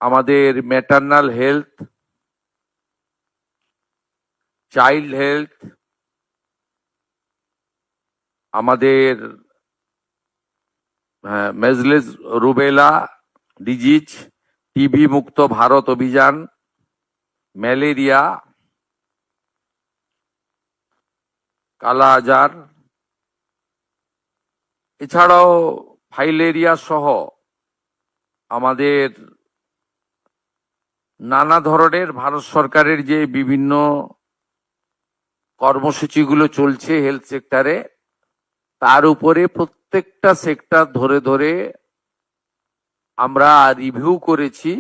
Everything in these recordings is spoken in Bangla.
আমাদের ম্যাটারনাল হেলথ, চাইল্ড হেলথ, আমাদের মেজলেস রুবেলা ডিজিজ, টিবি মুক্ত ভারত অভিযান, ম্যালেরিয়া, কালা আজার, এছাড়াও ফাইলেরিয়া সহ আমাদের নানা ধরনের ভারত সরকারের যে বিভিন্ন কর্মসূচিগুলো চলছে হেলথ সেক্টরে, তার উপরে প্রত্যেকটা সেক্টর ধরে ধরে আমরা রিভিউ করেছি।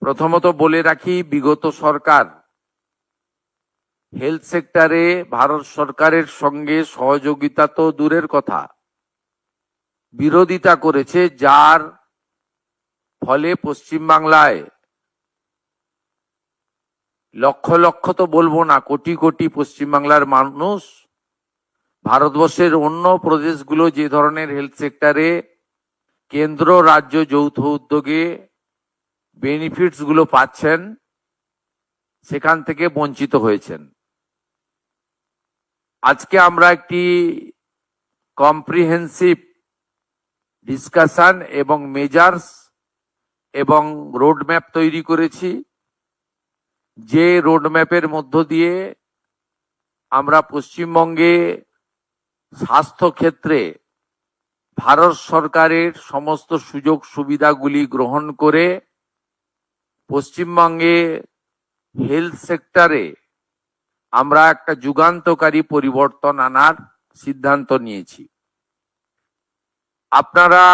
প্রথমত বলে রাখি, বিগত সরকার হেলথ সেক্টরে ভারত সরকারের সঙ্গে সহযোগিতা তো দূরের কথা, বিরোধিতা করেছে, যার ফলে পশ্চিমবাংলায় লক্ষ লক্ষ তো বলবো না, কোটি কোটি পশ্চিমবাংলার মানুষ ভারতবর্ষের অন্য প্রদেশগুলো যে ধরনের হেলথ সেক্টরে কেন্দ্র রাজ্য যৌথ উদ্যোগে বেনিফিটস গুলো পাচ্ছেন, সেখান থেকে বঞ্চিত হয়েছেন। আজকে আমরা একটি কম্প্রিহেন্সিভ ডিসকাশন এবং মেজার্স এবং রোডম্যাপ তৈরি করেছি, যে রোডম্যাপের মধ্য দিয়ে আমরা পশ্চিমবঙ্গে স্বাস্থ্য ক্ষেত্রে ভারত সরকারের সমস্ত সুযোগ সুবিধাগুলি গ্রহণ করে পশ্চিমবঙ্গে হেলথ সেক্টরে আমরা একটা যুগান্তকারী পরিবর্তন আনার সিদ্ধান্ত নিয়েছি। আপনারা,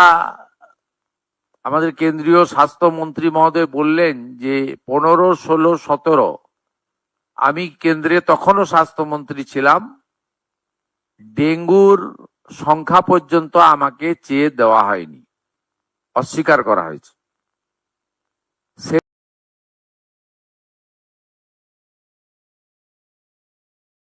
আমাদের কেন্দ্রীয় স্বাস্থ্যমন্ত্রী মহোদয় বললেন যে 15, 16, 17, আমি কেন্দ্রে তখনও স্বাস্থ্যমন্ত্রী ছিলাম, ডেঙ্গুর সংখ্যা পর্যন্ত আমাকে চেয়ে দেওয়া হয়নি, অস্বীকার করা হয়েছে।